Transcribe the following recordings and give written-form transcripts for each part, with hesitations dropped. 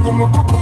Como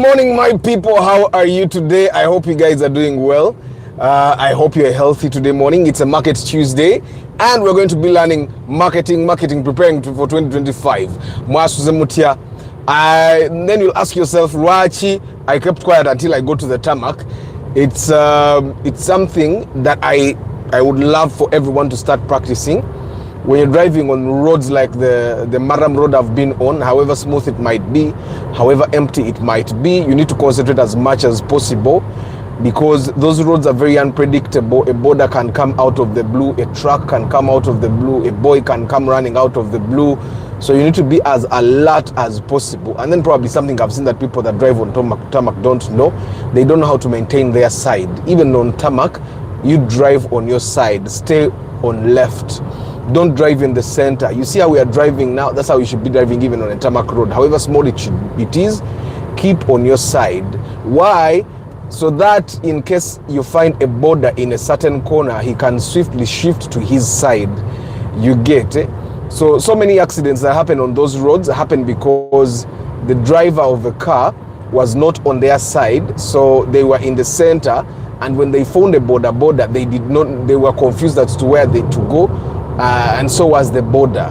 morning, my people. How are you today? I hope you guys are doing well. I hope you're healthy today morning. It's a Market Tuesday, and we're going to be learning marketing, preparing for 2025. Then you'll ask yourself, Rachi, I kept quiet until I go to the tarmac. It's something that I would love for everyone to start practicing. When you're driving on roads like the Maram road I've been on, however smooth it might be, however empty it might be, you need to concentrate as much as possible, because those roads are very unpredictable. A border can come out of the blue, a truck can come out of the blue, a boy can come running out of the blue. So you need to be as alert as possible. And then probably something I've seen that people that drive on tarmac don't know. They don't know how to maintain their side. Even on tarmac, you drive on your side, stay on left. Don't drive in the center. You see how we are driving now? That's how you should be driving even on a tarmac road. However small it is, keep on your side. Why? So that in case you find a border in a certain corner, he can swiftly shift to his side. You get it? So many accidents that happen on those roads happen because the driver of the car was not on their side, so they were in the center, and when they found a border, they were confused as to where they to go. And so was the border.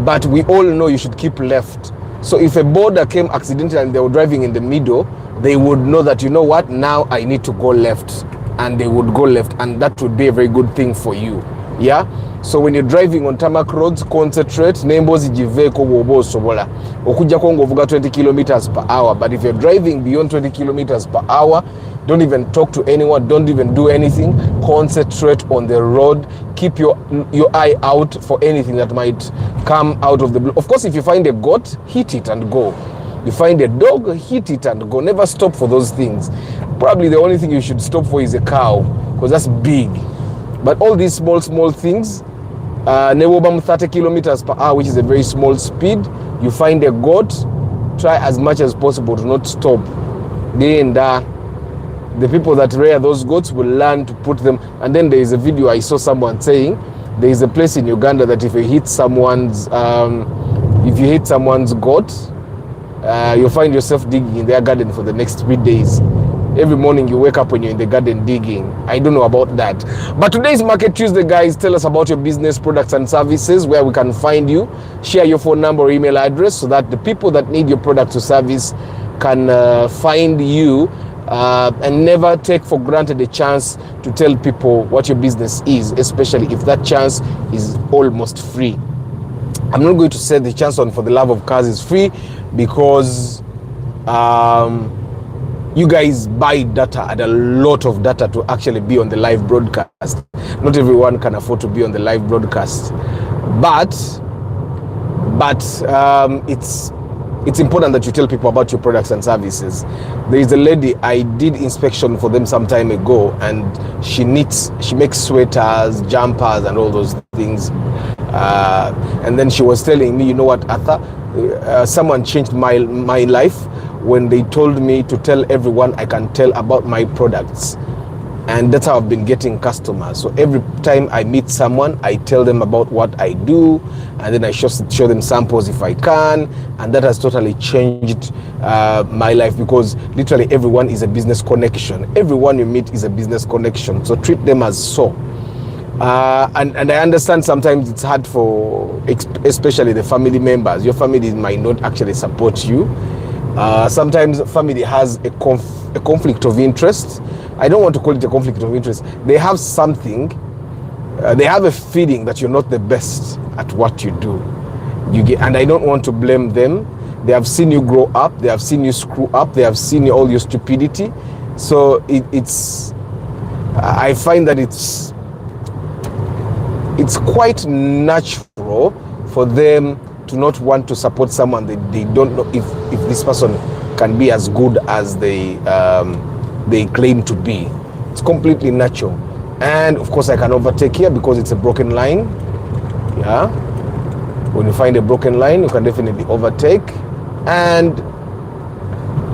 But we all know you should keep left. So if a border came accidentally and they were driving in the middle, they would know that, you know what, now I need to go left, and they would go left, and that would be a very good thing for you. Yeah. So when you're driving on tarmac roads, concentrate. Nembozi jiveko wobo sobola. Okuja kongo vuga 20 kilometers per hour. But if you're driving beyond 20 kilometers per hour, don't even talk to anyone. Don't even do anything. Concentrate on the road. Keep your eye out for anything that might come out of the blue. Of course, if you find a goat, hit it and go. You find a dog, hit it and go. Never stop for those things. Probably the only thing you should stop for is a cow, because that's big. But all these small things, 30 kilometers per hour, which is a very small speed. You find a goat, try as much as possible to not stop. Then the people that rear those goats will learn to put them. And then there is a video I saw someone saying there is a place in Uganda that if you hit someone's goat, you'll find yourself digging in their garden for the next 3 days. Every morning you wake up when you're in the garden digging. I don't know about that. But today's Market Tuesday, guys. Tell us about your business, products and services, where we can find you. Share your phone number or email address so that the people that need your product or service can find you, and never take for granted a chance to tell people what your business is, especially if that chance is almost free. I'm not going to say the chance on For the Love of Cars is free, because you guys buy data, and a lot of data, to actually be on the live broadcast. Not everyone can afford to be on the live broadcast, but it's important that you tell people about your products and services. There is a lady, I did inspection for them some time ago, and she makes sweaters, jumpers and all those things. And then she was telling me, you know what, Arthur, someone changed my life when they told me to tell everyone I can tell about my products. And that's how I've been getting customers. So every time I meet someone, I tell them about what I do, and then I show them samples if I can. And that has totally changed my life, because literally everyone is a business connection. Everyone you meet is a business connection. So treat them as so. And I understand sometimes it's hard for, especially the family members. Your family might not actually support you. Sometimes family has a conflict of interest. I don't want to call it a conflict of interest. They have something, they have a feeling that you're not the best at what you do. And I don't want to blame them. They have seen you grow up. They have seen you screw up. They have seen all your stupidity. So I find that it's quite natural for them to not want to support someone they don't know if this person can be as good as they claim to be. It's completely natural. And of course I can overtake here because it's a broken line. Yeah, when you find a broken line, you can definitely overtake, and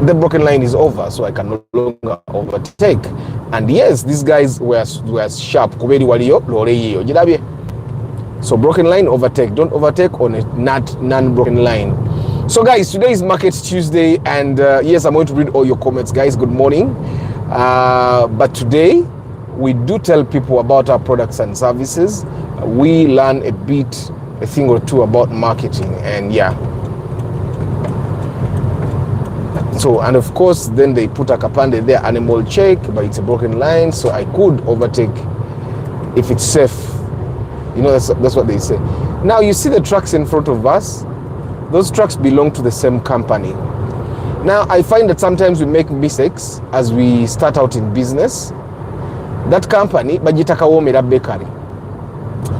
the broken line is over, so I can no longer overtake. And yes, these guys were sharp. So broken line, overtake. Don't overtake on a non-broken line. So guys, today is Market Tuesday, and yes, I'm going to read all your comments, guys. Good morning. But today we do tell people about our products and services. We learn a thing or two about marketing, and yeah. So, and of course, then they put a kapande there, animal check, but it's a broken line, so I could overtake if it's safe. You know, that's what they say. Now, you see the trucks in front of us? Those trucks belong to the same company. Now, I find that sometimes we make mistakes as we start out in business. That company, Bajita Kawomera Bakery.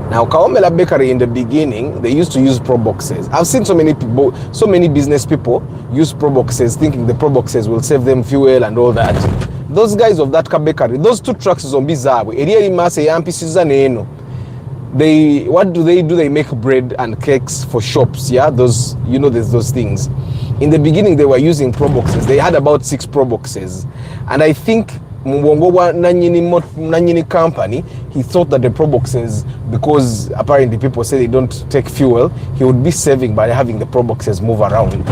Now, Kawomera Bakery in the beginning, they used to use Pro Boxes. I've seen so many people, so many business people use Pro Boxes, thinking the Pro Boxes will save them fuel and all that. Those guys of that bakery, those two trucks is on Bizarre. What do? They make bread and cakes for shops. Yeah, those, you know, there's those things. In the beginning, they were using Pro Boxes. They had about 6 Pro Boxes, and I think Nanyini company, he thought that the Pro Boxes, because apparently people say they don't take fuel, he would be saving by having the Pro Boxes move around.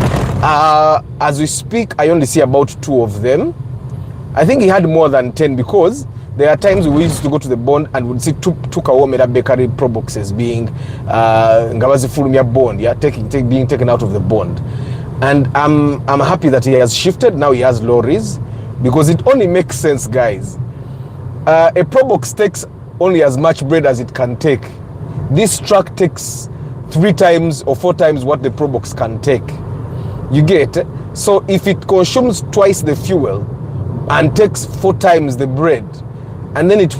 As we speak, I only see about 2 of them. I think he had more than 10, because there are times we used to go to the bond and would see two Kawomera Bakery Pro Boxes being Ngabazi Fulumia bond, yeah, being taken out of the bond. And I'm happy that he has shifted. Now he has lorries, because it only makes sense, guys. A Pro Box takes only as much bread as it can take. This truck takes 3 times or 4 times what the Pro Box can take. You get? So if it consumes twice the fuel and takes 4 times the bread, and then it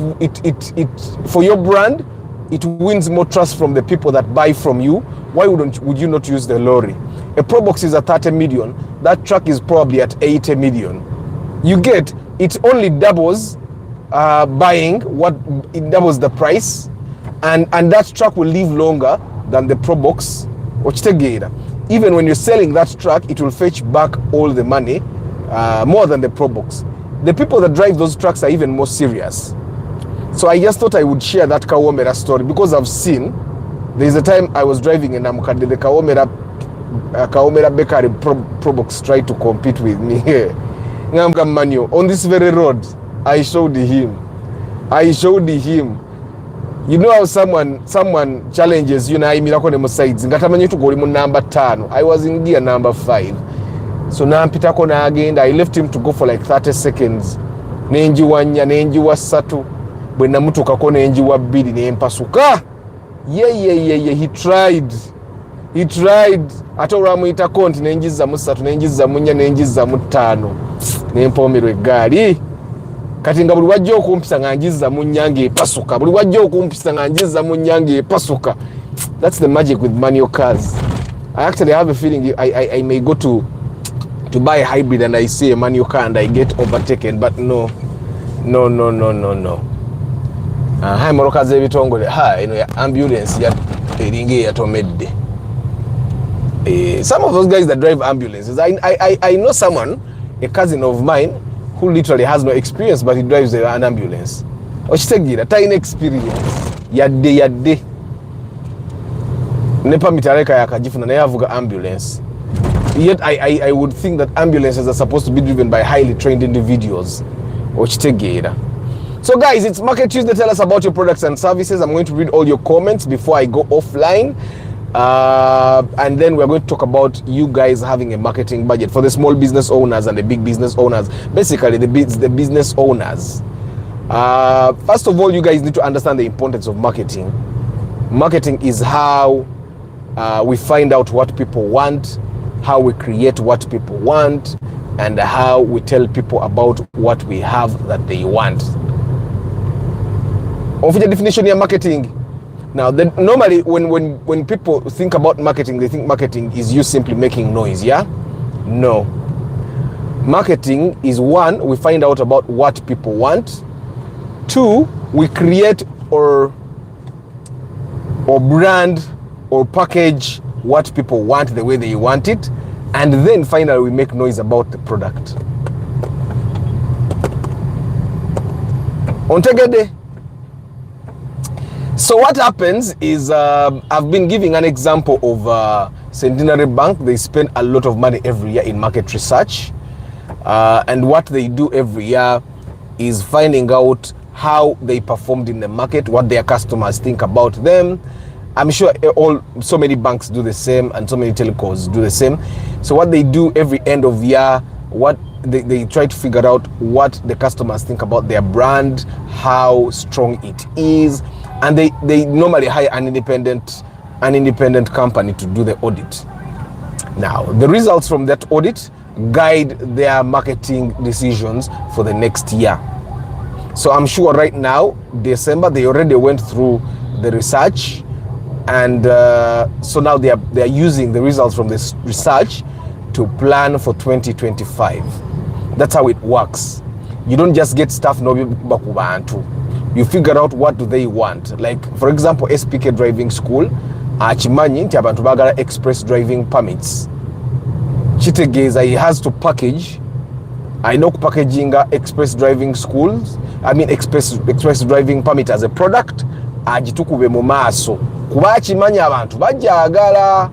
for your brand, it wins more trust from the people that buy from you. Why would you not use the lorry? A Pro Box is at 30 million. That truck is probably at 80 million. You get, it only doubles it doubles the price, and that truck will live longer than the Pro Box. Even when you're selling that truck, it will fetch back all the money, more than the Pro Box. The people that drive those trucks are even more serious. So I just thought I would share that Kawomera story, because I've seen, there's a time I was driving in Namukade, the Kawomera Bakery Pro Box tried to compete with me here. On this very road, I showed him. You know how someone challenges you, na imira kone sides. Ngatamanyi to go number 5. I was in gear number 5. So now Pitako na again, I left him to go for like 30 seconds. Nenji wanya, nenji wasatu. When namutu kako nenji wabidi ne empasuka. Yeah. He tried. Atora muita konti nenji za musatu, nenji za munya, nenji za mutano. Nempomerwe gali. Kati nga buli wajja okumpisa nga njiza munyange epasuka. Buli wajja okumpisa nga njiza munyange epasuka. That's the magic with manual cars. I actually have a feeling I may go to buy a hybrid and I see a manual car and I get overtaken, but no. Hai moroka ze bitongole. Ambulance ya eringe ya tomedde. Some of those guys that drive ambulances, I know someone, a cousin of mine, who literally has no experience, but he drives an ambulance. Oshitegira, tiny experience. Yadde. Nepa mitareka yakajifuna na yavuga ambulance. Yet I would think that ambulances are supposed to be driven by highly trained individuals. Oshitegira. So guys, it's Market Tuesday. Tell us about your products and services. I'm going to read all your comments before I go offline. And then we're going to talk about you guys having a marketing budget for the small business owners and the big business owners. Basically, the business owners. First of all, you guys need to understand the importance of marketing. Marketing is how we find out what people want, how we create what people want, and how we tell people about what we have that they want. Of the definition of marketing. Now, normally when people think about marketing, they think marketing is you simply making noise, yeah? No. Marketing is 1, we find out about what people want. 2, we create or brand or package what people want the way they want it. And then finally we make noise about the product. Ontegede. So what happens is, I've been giving an example of Centenary Bank, they spend a lot of money every year in market research. And what they do every year is finding out how they performed in the market, what their customers think about them. I'm sure so many banks do the same, and so many telcos do the same. So what they do every end of year, what they try to figure out what the customers think about their brand, how strong it is, and they normally hire an independent company to do the audit. Now, the results from that audit guide their marketing decisions for the next year. So I'm sure right now, December, they already went through the research, and so now they are using the results from this research to plan for 2025. That's how it works. You don't just get stuff no bakubantu. You figure out what do they want. Like, for example, SPK driving school, achimanyi nti abantu bagala express driving permits. Chitegeza, he has to package. I know packaging express driving schools. I mean express driving permit as a product. Ajitukube mu maaso. Kuba achimanyi abantu bajagala.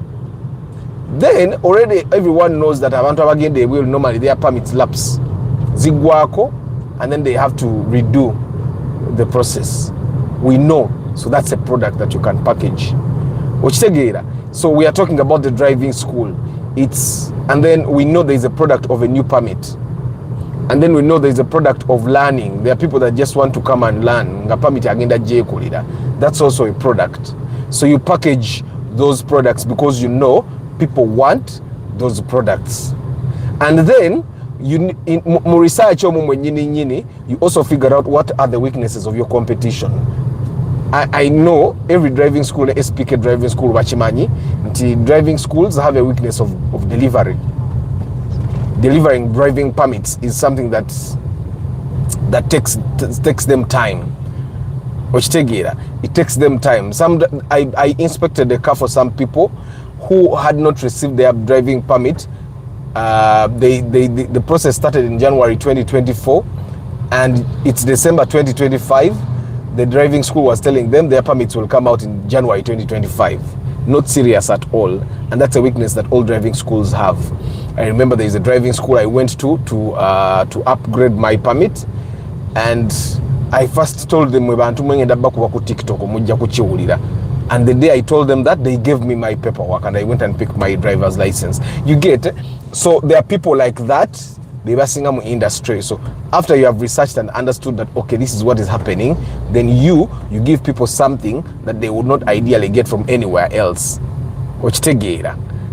Then already everyone knows that abantu abagende will normally their permits lapse. Zigwako, and then they have to redo the process. We know. So that's a product that you can package. So we are talking about the driving school. And then we know there is a product of a new permit. And then we know there is a product of learning. There are people that just want to come and learn. That's also a product. So you package those products because you know people want those products. And then you also figure out what are the weaknesses of your competition. I know every driving school, SPK driving school, Wachimanyi, driving schools have a weakness of delivery. Delivering driving permits is something that takes them time. It takes them time. I inspected a car for some people who had not received their driving permit. The process started in January 2024, and it's December 2025. The driving school was telling them their permits will come out in January 2025. Not serious at all. And that's a weakness that all driving schools have. I remember there is a driving school I went to upgrade my permit, and I first told them, and the day I told them that, they gave me my paperwork and I went and picked my driver's license. You get? So there are people like that. They were singing in industry. So after you have researched and understood that, okay, this is what is happening, then you give people something that they would not ideally get from anywhere else.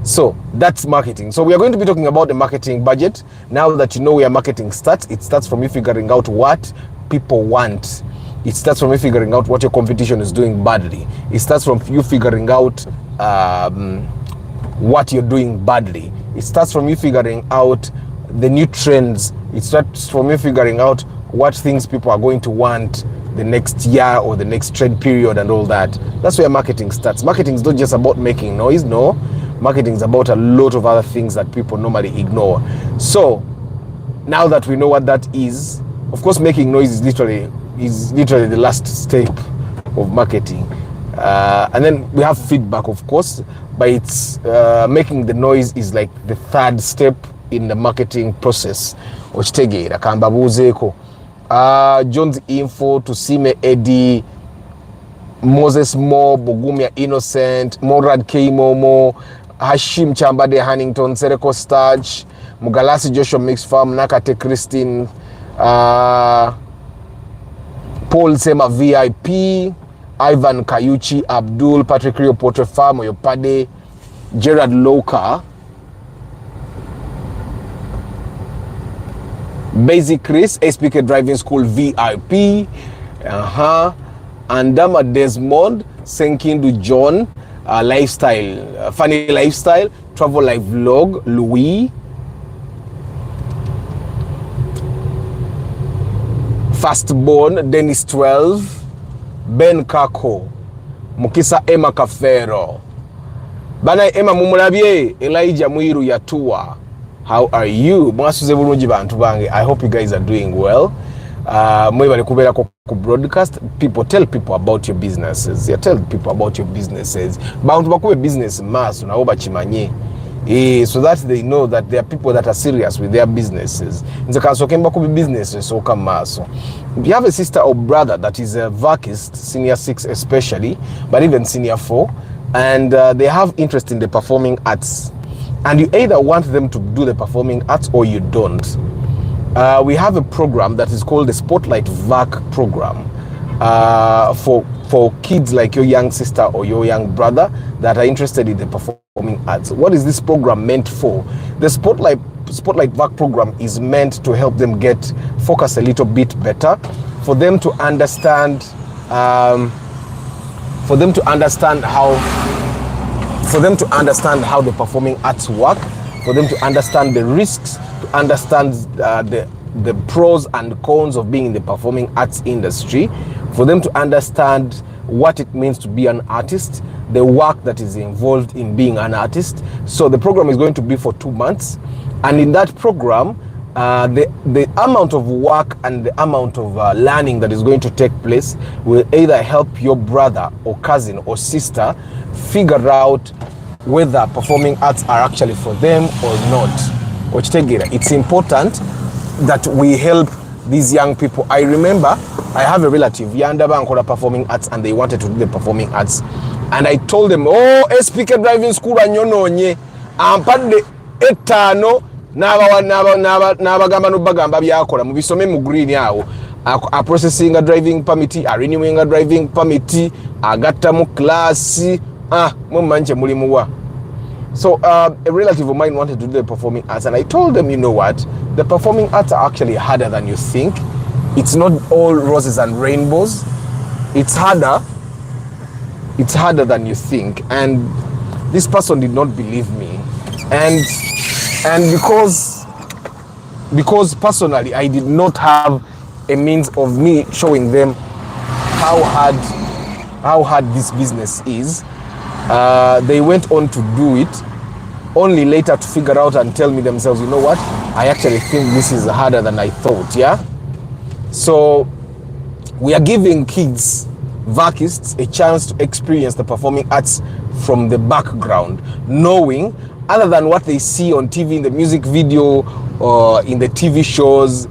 So that's marketing. So we are going to be talking about the marketing budget. Now that you know where marketing starts, it starts from you figuring out what people want. It starts from you figuring out what your competition is doing badly. It starts from you figuring out what you're doing badly. It starts from you figuring out the new trends. It starts from you figuring out what things people are going to want the next year or the next trade period and all that. That's where marketing starts. Marketing is not just about making noise, no. Marketing is about a lot of other things that people normally ignore. So now that we know what that is, of course, making noise is literally the last step of marketing. And then we have feedback, of course, but it's making the noise is like the third step in the marketing process. John's Info, Tusime Eddie, Moses Mo, Bogumia Innocent, Morad K Momo, Hashim Chambade Hannington, Sereko Starch, Mugalasi Joshua Mix Farm, Nakate Christine, Paul Sema VIP, Ivan Kayuchi, Abdul, Patrick Rio Potre Farm, Oyopade, Gerard Loka, Basic Chris, SPK Driving School VIP, Andama Desmond, Senkindu John, Lifestyle, Funny Lifestyle, Travel Life Vlog, Louis, Fastborn, Dennis 12, Ben Kako, Mukisa Emma Kafero, Bana Emma Mumulabye, Elijah Muiru Yatua. How are you? I hope you guys are doing well. mwebale kubeera ku broadcast. People tell people about your businesses. Yeah, tell people about your businesses. Bantu bakube business maaso nabo bakimanye. So that they know that there are people that are serious with their businesses. Nze kansoke mbakube businesses so come maaso. You have a sister or brother that is a vacist, senior 6 especially, but even senior 4, and they have interest in the performing arts. And you either want them to do the performing arts or you don't. We have a program that is called the Spotlight VAC program for kids like your young sister or your young brother that are interested in the performing arts. What is this program meant for? The Spotlight VAC program is meant to help them get focused a little bit better, for them to understand how the performing arts work, for them to understand the risks, to understand the pros and cons of being in the performing arts industry, for them to understand what it means to be an artist, the work that is involved in being an artist. So the program is going to be for 2 months, and in that program, the amount of work and the amount of learning that is going to take place will either help your brother or cousin or sister figure out whether performing arts are actually for them or not. It's important that we help these young people. I remember I have a relative, Yanda Bankola performing arts, and they wanted to do the performing arts. And I told them, SPK driving school anyononye, ampadde etano, n'abagamba n'obagamba byakola mubisome mu green awo, a processing a driving permit, a renewing a driving permit, agatta mu class, mumanje mulimu wa. So a relative of mine wanted to do the performing arts, and I told them, you know what, the performing arts are actually harder than you think. It's not all roses and rainbows. It's harder than you think. And this person did not believe me, and because personally I did not have a means of me showing them how hard this business is, they went on to do it, only later to figure out and tell me themselves, you know what, I actually think this is harder than I thought. Yeah, so we are giving kids, vacists, a chance to experience the performing arts from the background, knowing, other than what they see on TV, in the music video, or in the TV shows,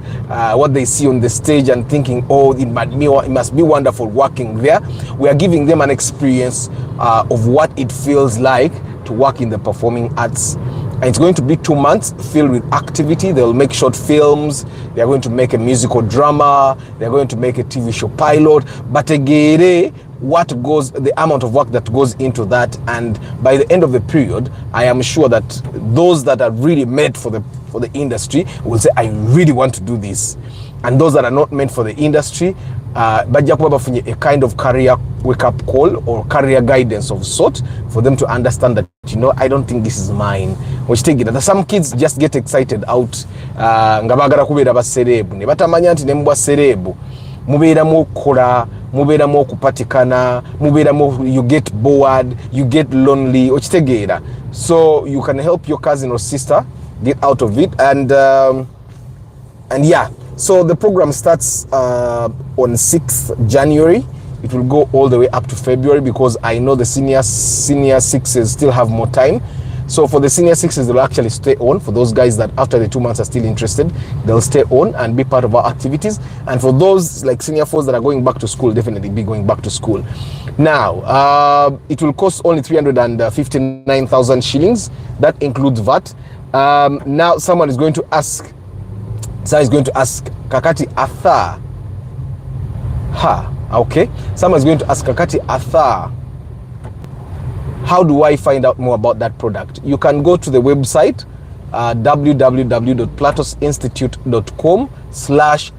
what they see on the stage, and thinking, it must be wonderful working there. We are giving them an experience of what it feels like to work in the performing arts. And it's going to be 2 months filled with activity. They'll make short films, they're going to make a musical drama, they're going to make a TV show pilot, but again, the amount of work that goes into that. And by the end of the period, I am sure that those that are really meant for the industry will say, I really want to do this. And those that are not meant for the industry, bajja kuba bafunye a kind of career wake-up call or career guidance of sort, for them to understand that, you know, I don't think this is mine. Some kids just get excited out, nga bagala kubeera ba serebu, ne batamanya nti ne mbwa serebu mubeeramu okukola, mubeeramu okupatikana, mubeeramu, you get bored, you get lonely, okitegeera. So you can help your cousin or sister get out of it. And yeah, so the program starts on 6th January. It will go all the way up to February, because I know the senior 6s still have more time. So for the senior 6s, they'll actually stay on. For those guys that after the 2 months are still interested, they'll stay on and be part of our activities. And for those like senior 4s that are going back to school, definitely be going back to school. Now, it will cost only 359,000 shillings. That includes VAT. Now someone is going to ask, Kakati Atha. Okay. Someone is going to ask Kakati Atha, how do I find out more about that product? You can go to the website, platosinstitute.com/VAC,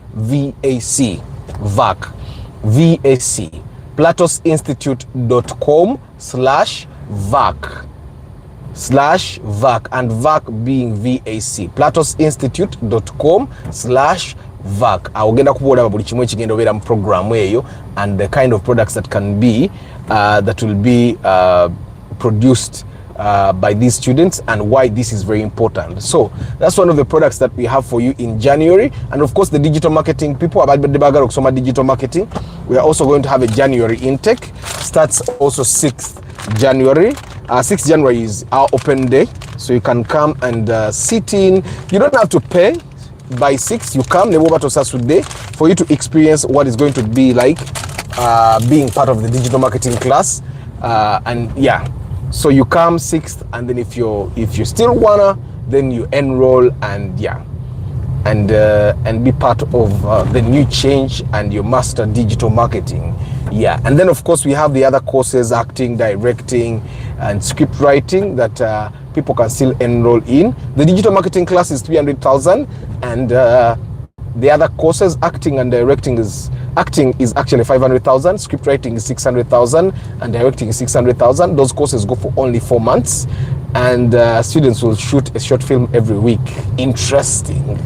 VAC, platosinstitute.com/VAC, and VAC being VAC, platosinstitute.com/VAC. Awogenda kubola buli kimu ekigenda obeera mu program eyo, and the kind of products that can be that will be produced by these students and why this is very important. So that's one of the products that we have for you in January. And of course, the digital marketing people about the Bagarok digital marketing. We are also going to have a January intake. Starts also 6th January. 6th January is our open day. So you can come and sit in. You don't have to pay. By 6th, you come for you to experience what is going to be like being part of the digital marketing class. And yeah. So you come 6th, and then if you still wanna, then you enroll and yeah, and be part of the new change and you master digital marketing. Yeah, and then of course we have the other courses, acting, directing, and script writing that people can still enroll in. The digital marketing class is 300,000, and the other courses, acting and directing is actually 500,000, script writing is 600,000, and directing is 600,000. Those courses go for only 4 months, and students will shoot a short film every week. Interesting.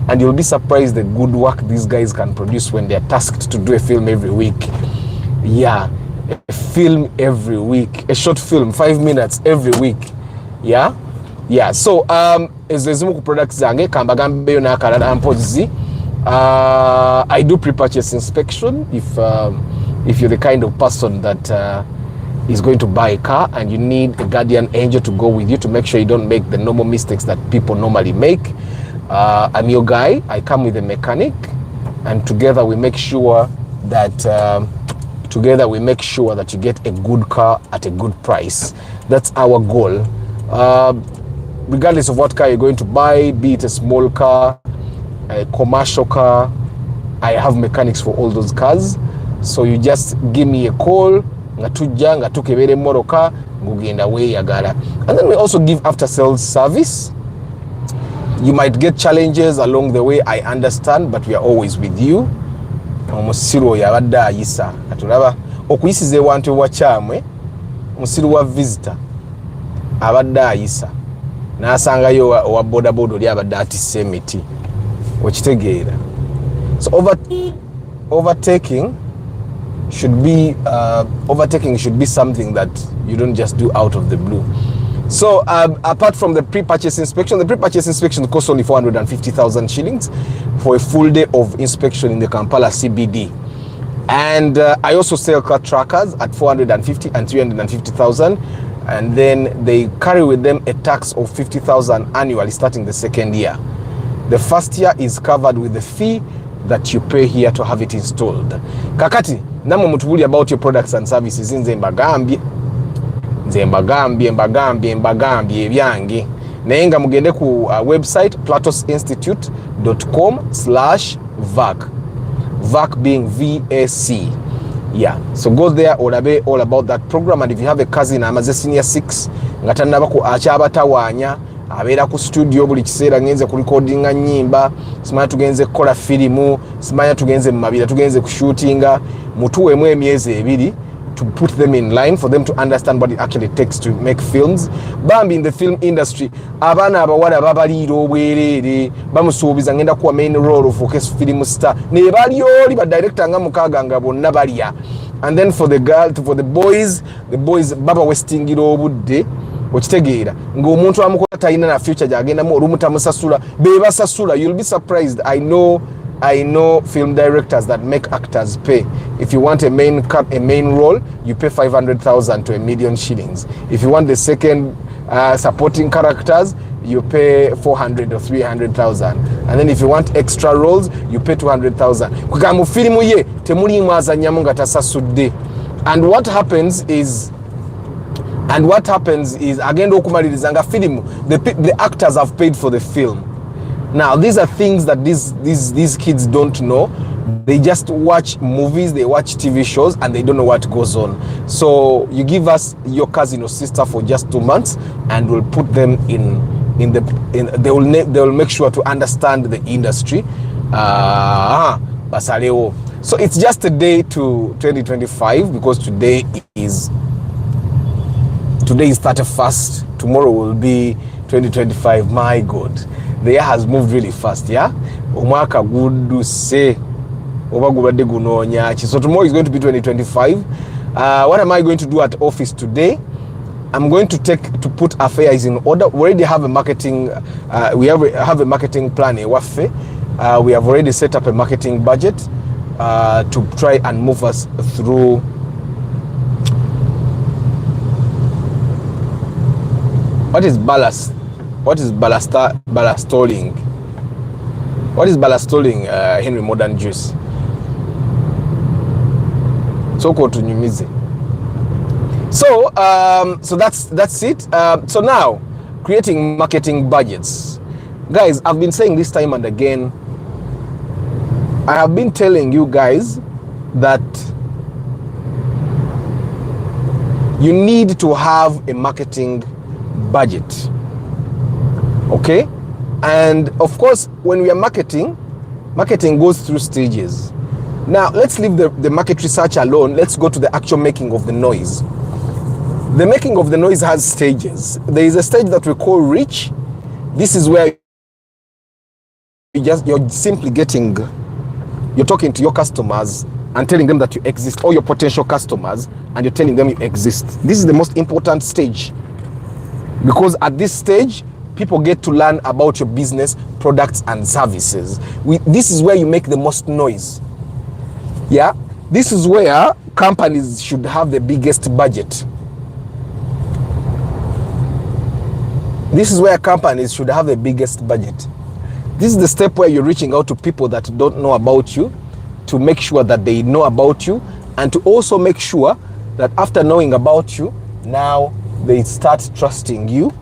And you'll be surprised the good work these guys can produce when they're tasked to do a film every week. Yeah, a film every week, a short film, 5 minutes every week. Yeah. So ezo products zange kambagambe yo nakalala mpozi. I do pre-purchase inspection if you're the kind of person that is going to buy a car and you need a guardian angel to go with you to make sure you don't make the normal mistakes that people normally make. I'm your guy. I come with a mechanic, and together we make sure that you get a good car at a good price. That's our goal. Regardless of what car you're going to buy, be it a small car, a commercial car, I have mechanics for all those cars. So you just give me a call, and then we also give after sales service. You might get challenges along the way, I understand, but we are always with you. Omusiro yabadde ayisa atulaba okuyisiza ewantu ewachamwe musiru wa visitor abadde ayisa n'asangayo owa boda boda oli abadde atisse emiti okitegeera. So overtaking should be something that you don't just do out of the blue. So apart from the pre-purchase inspection, the pre-purchase inspection costs only 450,000 shillings for a full day of inspection in the Kampala CBD. And I also sell car trackers at 450 and 350,000. And then they carry with them a tax of 50,000 annually starting the second year. The first year is covered with the fee that you pay here to have it installed. Kakati, namwe mutubuli about your products and services nze mbagambye ebyange naye nga mugende ku website platosinstitute.com/vac, vac being VAC. Yeah, so go there olabe all about that program. And if you have a cousin amaze senior 6 nga tanaba ku akyabatawaanya abeera ku studio buli kiseera ngenze ku recordinga nyimba, simanya tugenze kola filimu, simanya tugenze mabira, tugenze ku shootinga, mutuwemu emyezi 2 to put them in line for them to understand what it actually takes to make films. Bambi in the film industry abana abawala babaliira obwerere bamusuubiza ngenda kuwa main role of focus film star ne bali oli ba director nga mukaaga nga bonna balya. And then for the boys baba wastingira obudde okitegeera ng'omuntu amukola talina na future gyagenda mu olumutamusasula bebasasula. You'll be surprised. I know film directors that make actors pay. If you want a main role, you pay 500,000 to 1 million shillings. If you want the second supporting characters, you pay 400 or 300,000. And then if you want extra roles, you pay 200,000. Kugamu filimu ye temuli mwazanyamu nga tasasudde. And what happens is agenda okumaliriza filimu, the actors have paid for the film. Now, these are things that these kids don't know. They just watch movies, they watch TV shows, and they don't know what goes on. So you give us your cousin or sister for just 2 months, and we'll put them they will make sure to understand the industry. Basaleo. So it's just a day to 2025 because today is 31st. Tomorrow will be 2025. My God. The year has moved really fast, yeah? Omwaka gudu se oba gubadde gunonya ki. So tomorrow is going to be 2025. What am I going to do at office today? I'm going to put affairs in order. We already have a marketing, we have a marketing plan. We have already set up a marketing budget to try and move us through. What is ballast? What is ballastalling? What is ballastalling, Henry Modern Juice? Soko tunyumize. So that's it. So now, creating marketing budgets. Guys, I've been saying this time and again, I have been telling you guys that you need to have a marketing budget. Okay? And of course, when we are marketing goes through stages. Now, let's leave the market research alone. Let's go to the actual making of the noise. The making of the noise has stages. There is a stage that we call reach. This is where you're simply you're talking to your customers and telling them that you exist, or your potential customers, and you're telling them you exist. This is the most important stage, because at this stage, people get to learn about your business, products, and services. This is where you make the most noise. Yeah, this is where companies should have the biggest budget. This is where companies should have the biggest budget. This is the step where you're reaching out to people that don't know about you, to make sure that they know about you, and to also make sure that after knowing about you, now they start trusting you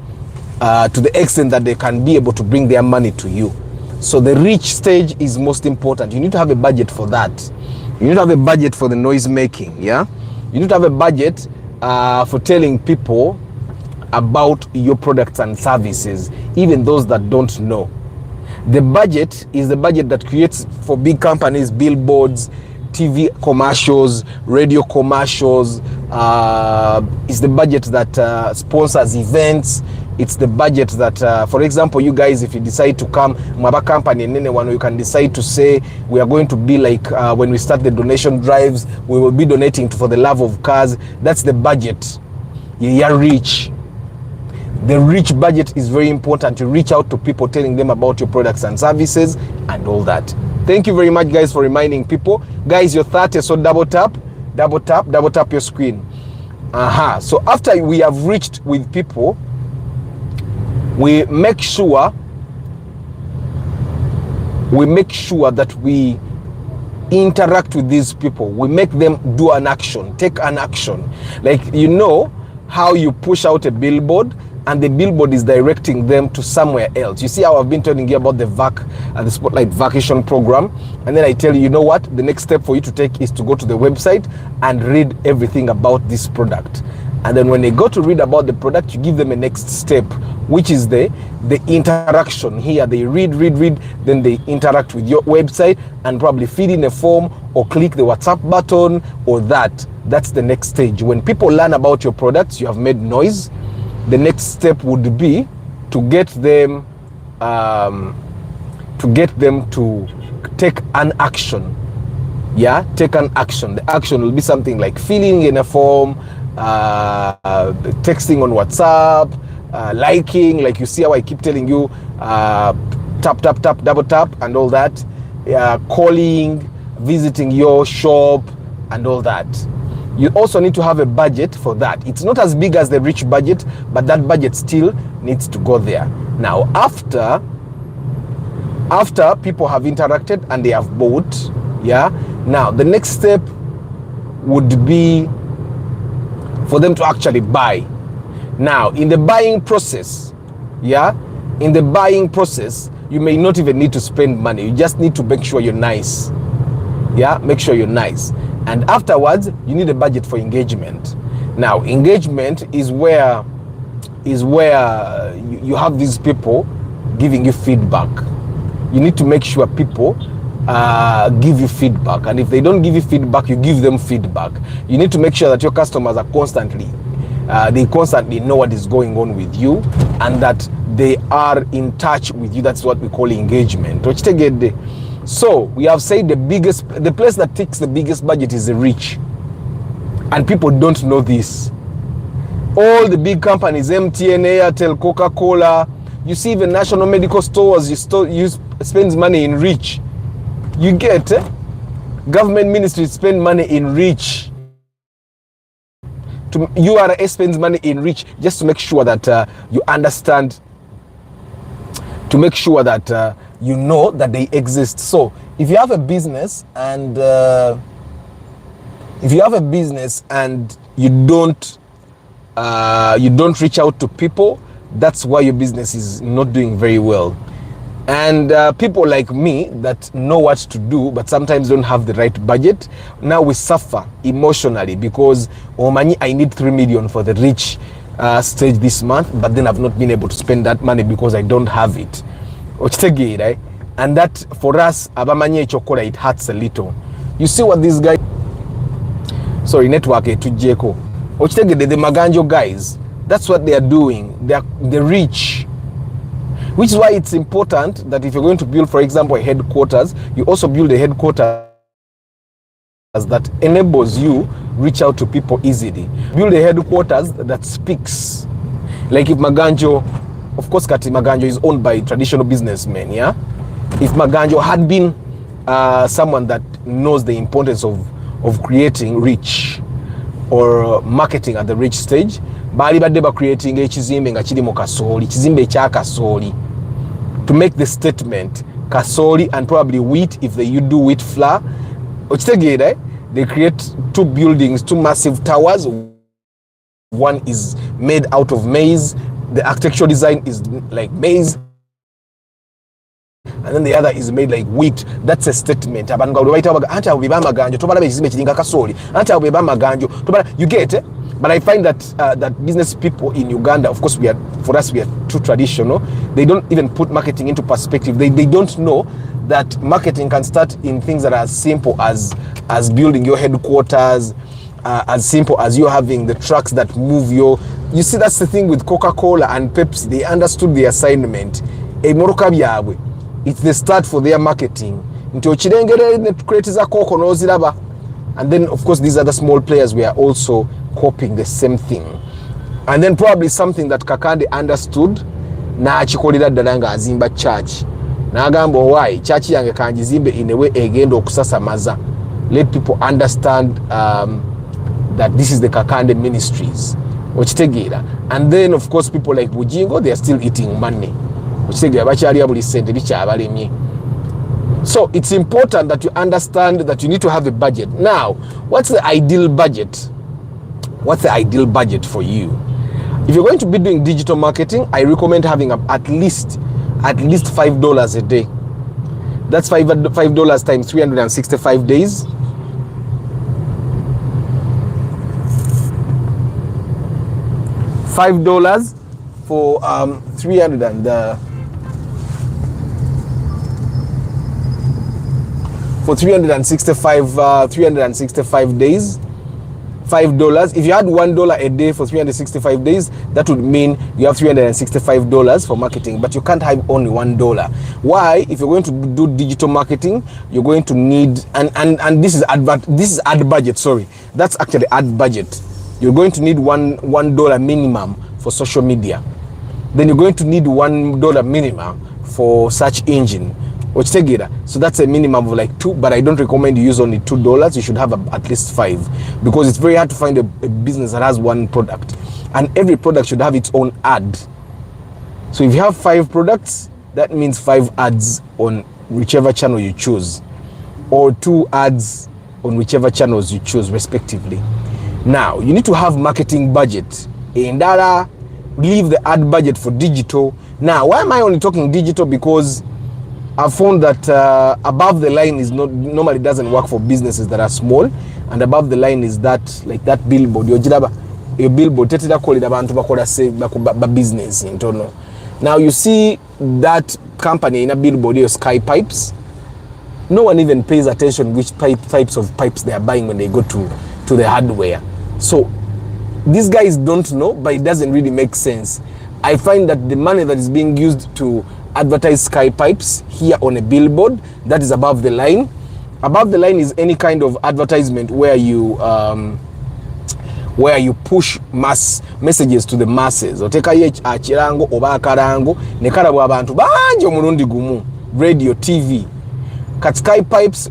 to the extent that they can be able to bring their money to you. So the reach stage is most important. You need to have a budget for that. You need to have a budget for the noise making, yeah? You need to have a budget for telling people about your products and services, even those that don't know. The budget is the budget that creates for big companies billboards, TV commercials, radio commercials. It's the budget that sponsors events. It's the budget that, for example, you guys, if you decide to come, Mwaba company, and anyone, you can decide to say, we are going to be like, when we start the donation drives, we will be donating for the love of cars. That's the budget. You're rich. The rich budget is very important. To reach out to people, telling them about your products and services and all that. Thank you very much, guys, for reminding people. Guys, you're 30, so double tap your screen. So after we have reached with people, we make sure that we interact with these people. We make them do an action, take an action. Like, you know how you push out a billboard and the billboard is directing them to somewhere else. You see how I've been telling you about the VAC, the Spotlight Vacation program, and then I tell you, you know what, the next step for you to take is to go to the website and read everything about this product. And then when they go to read about the product, you give them a next step, which is the interaction. Here they read, then they interact with your website and probably fill in a form or click the WhatsApp button or that. That's the next stage. When people learn about your products, you have made noise. The next step would be to get them to take an action. Yeah, take an action. The action will be something like filling in a form, texting on WhatsApp, liking, like you see how I keep telling you, tap, double tap, and all that, calling, visiting your shop, and all that. You also need to have a budget for that. It's not as big as the rich budget, but that budget still needs to go there. Now, after people have interacted and they have bought, yeah, now the next step would be for them to actually buy. Now, in the buying process, yeah, you may not even need to spend money. You just need to make sure you're nice. Yeah, make sure you're nice. And afterwards, you need a budget for engagement. Now, engagement is where you have these people giving you feedback. You need to make sure people give you feedback. And if they don't give you feedback, you give them feedback. You need to make sure that your customers are constantly know what is going on with you and that they are in touch with you. That's what we call engagement. So we have said the place that takes the biggest budget is the rich. And people don't know this. All the big companies, MTN, Airtel, Coca-Cola, you see even national medical stores, you spend money in reach. You get government ministries spend money in reach. URA spends money in reach just to make sure that you understand, to make sure that you know that they exist. So if you have a business and you don't reach out to people, that's why your business is not doing very well. And people like me that know what to do but sometimes don't have the right budget, now we suffer emotionally because I need 3 million for the rich stage this month, but then I've not been able to spend that money because I don't have it. Right? And that for us, it hurts a little. You see what these guys, sorry, network to Jeko. The Maganjo guys, that's what they are doing. They're rich. Which is why it's important that if you're going to build, for example, a headquarters, you also build a headquarters that enables you reach out to people easily. Build a headquarters that speaks. Like if Maganjo, of course, Kati Maganjo is owned by traditional businessmen, yeah? If Maganjo had been someone that knows the importance of creating reach or marketing at the rich stage, bali badde ba creating ekizimbe nga kiri mu kasooli, kizimbe ekya kasooli, to make the statement kasooli and probably wheat if you do wheat flour. Okitegeera, they create 2 buildings, 2 massive towers. One is made out of maize, the architectural design is like maize, and then the other is made like wheat. That's a statement. You get it? But I find that that business people in Uganda, of course, for us we are too traditional. They don't even put marketing into perspective. They don't know that marketing can start in things that are as simple as building your headquarters, as simple as you having the trucks that move your. You see, that's the thing with Coca-Cola and Pepsi. They understood the assignment. It's the start for their marketing. And then, of course, these other small players were also copying the same thing. And then probably something that Kakande understood, na achikolera ddala nga azimba church. N'agamba why church yange kanjizimbe in a way egenda okusasamaza. Let people understand that this is the Kakande ministries. Okitegeera. And then, of course, people like Bujingo, they are still eating money. Okitegeera bakyali abuli sente bikyabalemye. So it's important that you understand that you need to have a budget. Now, what's the ideal budget? What's the ideal budget for you? If you're going to be doing digital marketing, I recommend having at least $5 a day. That's $5 times 365 days. $5 for 365 days. $5. If you had $1 a day for 365 days, that would mean you have $365 for marketing, but you can't have only $1. Why? If you're going to do digital marketing, you're going to need, and this is ad budget, sorry. That's actually ad budget. You're going to need $1 minimum for social media. Then you're going to need $1 minimum for search engine. So that's a minimum of like $2, but I don't recommend you use only $2. You should have at least $5, because it's very hard to find a business that has one product, and every product should have its own ad. So if you have 5 products, that means 5 ads on whichever channel you choose, or 2 ads on whichever channels you choose respectively. Now you need to have marketing budget, and leave the ad budget for digital. Now why am I only talking digital? Because I've found that above the line is normally doesn't work for businesses that are small, and above the line is that, like that billboard. Your billboard business. Now you see that company in a billboard, your Sky Pipes. No one even pays attention which types of pipes they are buying when they go to the hardware. So these guys don't know, but it doesn't really make sense. I find that the money that is being used to advertise Sky Pipes here on a billboard, that is above the line. Above the line is any kind of advertisement where you where you push mass messages to the masses. Oteka ye achirango oba akarango ne karabwa abantu bangi omulundi gumu. Radio, TV. Sky pipes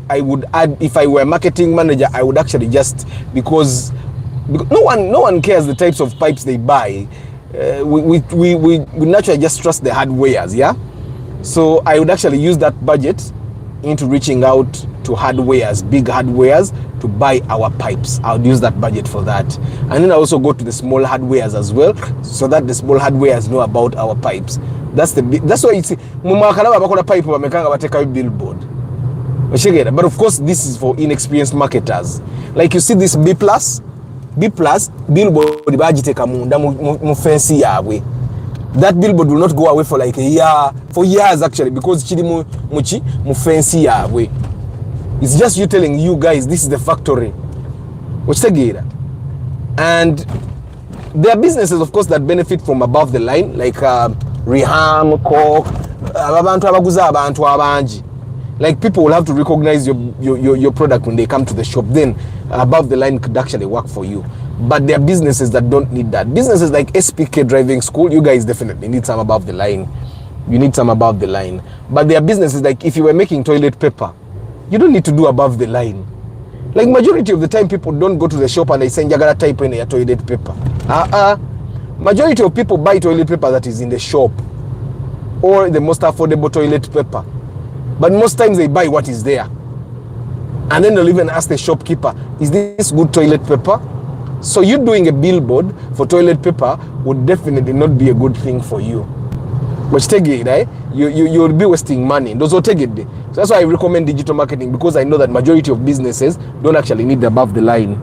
I would add, if I were a marketing manager, I would actually just because no one cares the types of pipes they buy. We naturally just trust the hardwares, yeah. So I would actually use that budget into reaching out to hardwares, big hardwares, to buy our pipes. I would use that budget for that, and then I also go to the small hardwares as well, so that the small hardwares know about our pipes. That's why you see mumakana bakora pipe bamekanga bateka billboard. But of course, this is for inexperienced marketers. Like you see this B plus billboard bajiteka munda mu fancy yawe. That billboard will not go away for like a year, for years actually, because chiri mu fancy yawe. It's just you telling you guys this is the factory. And there are businesses, of course, that benefit from above the line, like Reham, Coke, abantu abaguza abantu abanji. Like people will have to recognize your product when they come to the shop. Then above the line could actually work for you. But there are businesses that don't need that. Businesses like SPK Driving School, you guys definitely need some above the line. You need some above the line. But there are businesses like if you were making toilet paper, you don't need to do above the line. Like majority of the time, people don't go to the shop and they say, "Jagara type in your toilet paper." Majority of people buy toilet paper that is in the shop or the most affordable toilet paper. But most times they buy what is there. And then they'll even ask the shopkeeper, "Is this good toilet paper?" So you doing a billboard for toilet paper would definitely not be a good thing for you. Which take it, right? You'll be wasting money. Those will take it. So that's why I recommend digital marketing, because I know that majority of businesses don't actually need above the line.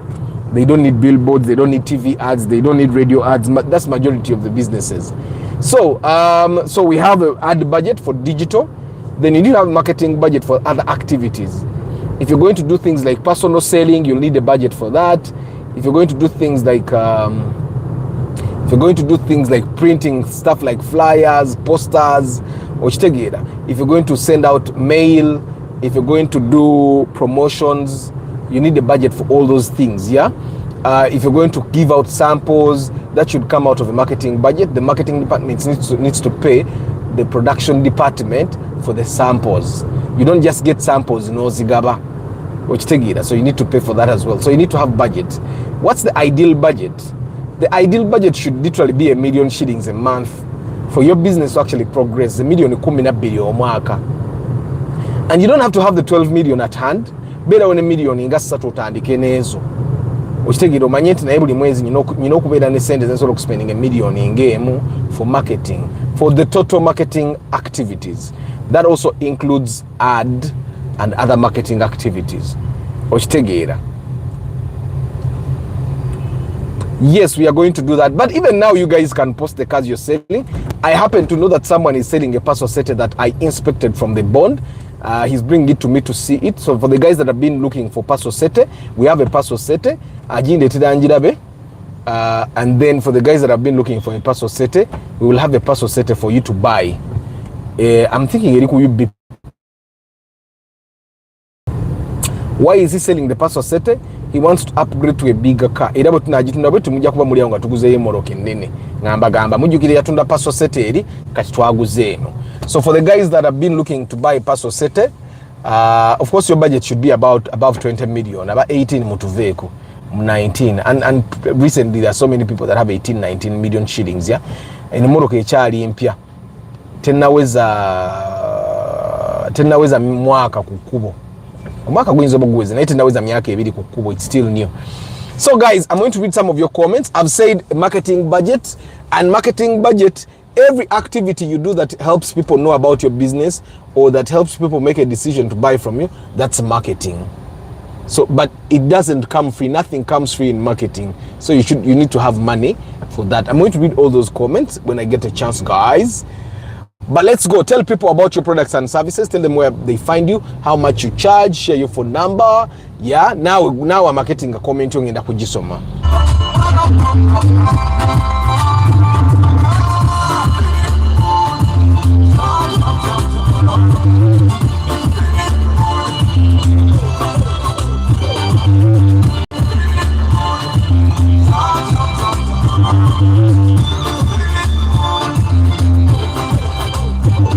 They don't need billboards, they don't need TV ads, they don't need radio ads. That's majority of the businesses. So so we have an ad budget for digital. Then you need to have marketing budget for other activities. If you're going to do things like personal selling, you'll need a budget for that. If you're going to do things like printing stuff like flyers, posters, if you're going to send out mail, if you're going to do promotions, you need a budget for all those things, yeah? If you're going to give out samples, that should come out of a marketing budget. The marketing department needs to pay the production department for the samples. You don't just get samples, zigaba. So you need to pay for that as well. So you need to have budget. What's the ideal budget? The ideal budget should literally be 1 million shillings a month for your business to actually progress. The million billion mwaka. And you don't have to have the 12 million at hand. Better on 1 million ingasa tutandike nezo. Ochitegera omanye nti naye buli mwezi nyina okubeera ne sente z'ensobola okuspending 1 million ng'emu for marketing, for the total marketing activities. That also includes ad and other marketing activities. Ochitegera. Yes, we are going to do that. But even now, you guys can post the cars you're selling. I happen to know that someone is selling a parcel set that I inspected from the bond. He's bringing it to me to see it. So for the guys that have been looking for parcel set, we have a parcel set. And then for the guys that have been looking for a parcel set, we will have a parcel set for you to buy. I'm thinking, Eric, will you be? Why is he selling the parcel set? He wants to upgrade to a bigger car. So for the guys that have been looking to buy parcel set, of course your budget should be above 20 million, about 18 motor vehicle, 19. And recently there are so many people that have 18, 19 million shillings, yeah. In Morocco echali impya. Tenaweza mwaka kukubo. It's still new. So guys, I'm going to read some of your comments. I've said marketing budget, and marketing budget, every activity you do that helps people know about your business or that helps people make a decision to buy from you, that's marketing. So, but it doesn't come free. Nothing comes free in marketing. So you need to have money for that. I'm going to read all those comments when I get a chance, guys. But let's go. Tell people about your products and services. Tell them where they find you, how much you charge, share your phone number. Yeah, now I'm marketing a comment in the kujisoma.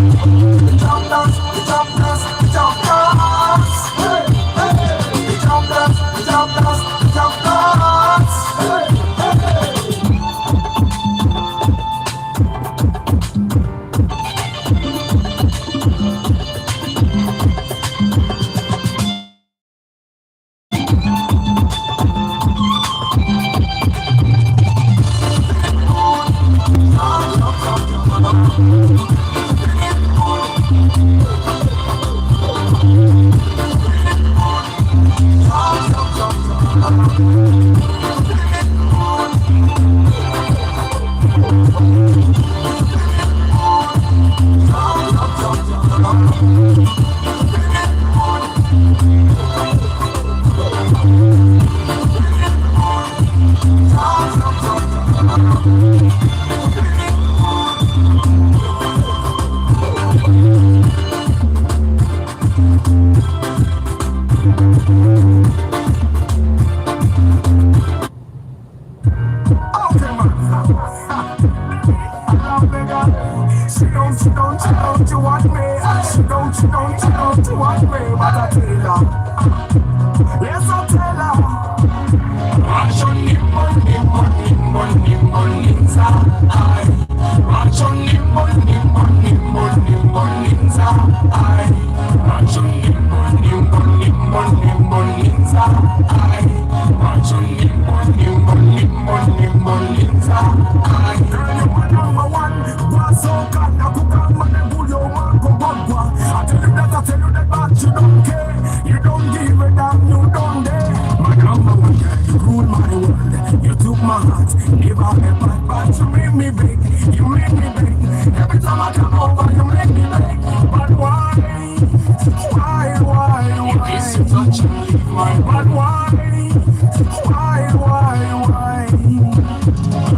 The jumpers, the jumpers, the jumpers. Hey, hey. The jumpers, the jumpers, the jumpers. Hey, hey. She don't want me, but I tell her. Yes, I tell her. Watch on the money, money, money, money, inside. Watch on the money, money, money, money, inside. Watch on the money, money, money, money, inside. Watch on the money, money, money, money, inside. Girl, you are number one. Pass out, God, I could come and pull your man, go bumper. I tell you that, but you don't care. You don't give a damn, you don't dare. My number one girl, you rule my world. You took my heart, never ever, but you made me big. You made me big. Every time I come over, you make me big. But why? If you touch and leave my, but why?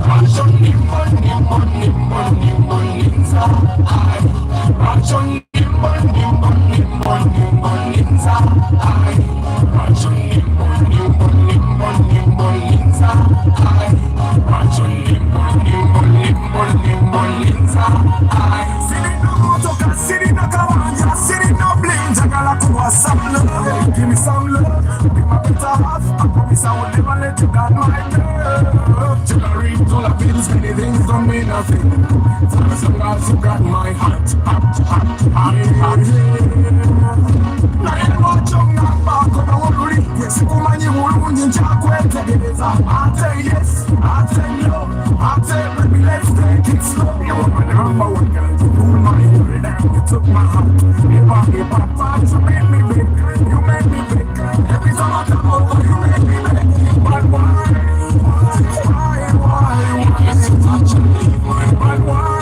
Watch on the money, money, money, money, inside. Watch on the money, money, money, money, inside. Watch on the money, money, money, money, inside. Watch on the money, money, money, money, inside. Sitting no motor, sitting no kawanja, sitting no bling, jagala kuwa some love. Give me some love, be my better half. I promise I will never let you down, my girl. Jewelry, all of these many things don't mean nothing. For as long as you got my heart, heart, heart, heart, heart. Now you watch on that back on the wall, yes, you come and you will win Jack when together. I say yes, I say no, I say baby, let's take it slow. You were my number one girl, you rule my world, and you took my heart. Never give up, but you made me big, you made me big. Every time I come over, you make me big. But why? If you touch and leave my, but why?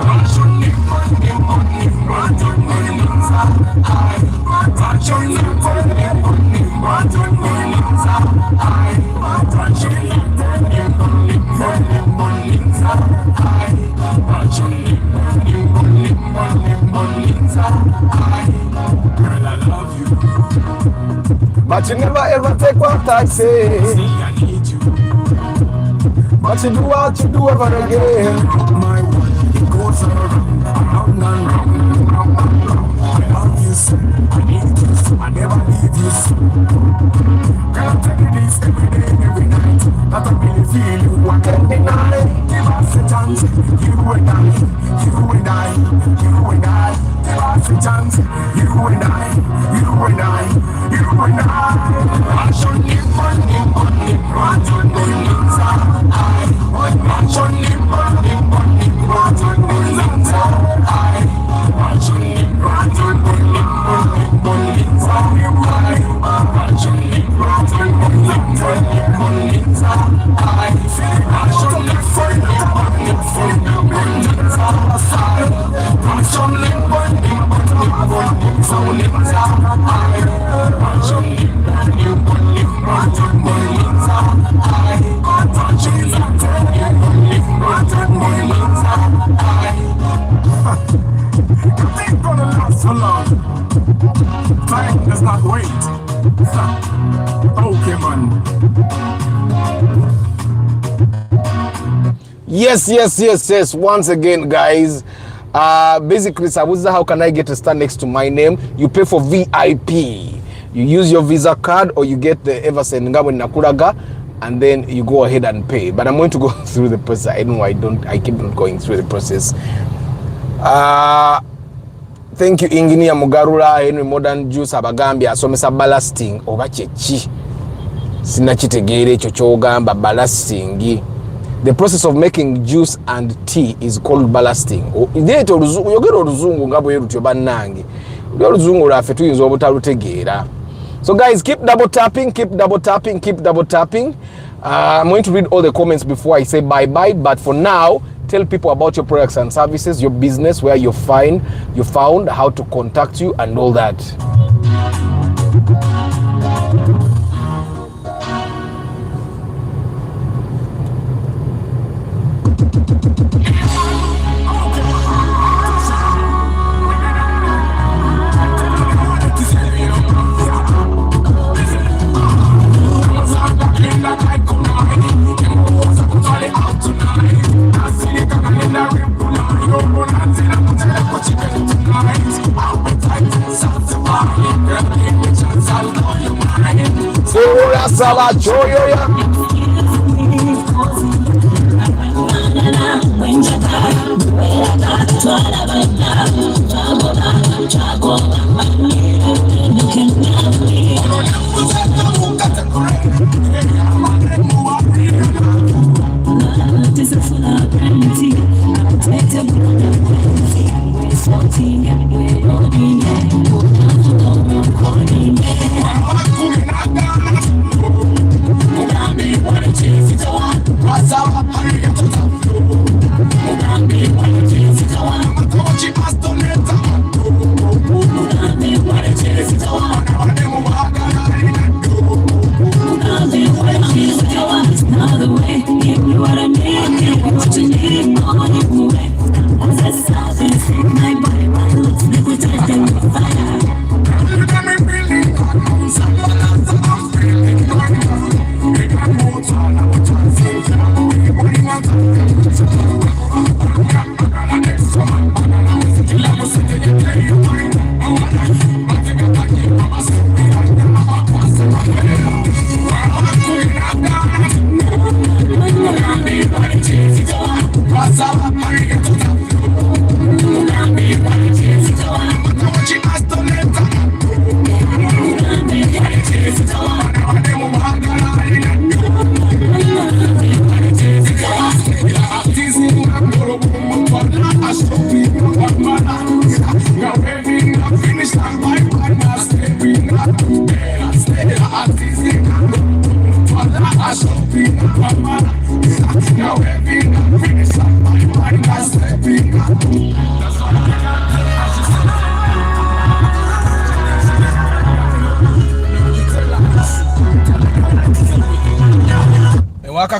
Watch on the money, money, watch on the inside. Watch on the money, money, watch on the inside. Watch on the money, money, money, money, inside. Watch on the money, money, money, money, inside. Girl, I love you, but you never ever take one taxi. see, I need you. But you do what you do over again. My one, it goes around, around and round, round and round. I love you so, I need you so, I never leave you so. Girl, I'm telling you this every day, every night. That I really feel you, I can't deny. Give us a chance, you and I, you and I, you and I. Give us a chance, you and I, you and I, you and I. Watch on the money, money, watch on the inside. Watch on the money, money, watch on the inside. Watch on the money, money, money, inside. Watch on the money, money, money, inside. Watch on the money, money, money, inside. Watch on the money, money, money, inside. Watch on the money, money, money, money, inside. Watch on the money, money, inside. You think gonna last so long? Time does not wait. Okay, man. Yes. Once again, guys. Basically, Sabuza, how can I get a star next to my name? You pay for VIP. You use your Visa card or you get the Eversend Ngawe Nakuraga, and then you go ahead and pay. But I'm going to go through the process. I know I keep on going through the process. Thank you, Engineer Mugarura, Henry Modern Juice, Abagambia, Somesa ballasting, oba chechi. Sinachitegere chochogamba ballasting. The process of making juice and tea is called ballasting. Ideeto oluzungu, yogera oluzungu ngabo yerutyo bannange. Oluzungu lwaffe tuyinza obutalutegeera. So guys, keep double tapping. I'm going to read all the comments before I say bye-bye, but for now, tell people about your products and services, your business, where you found, how to contact you, and all that.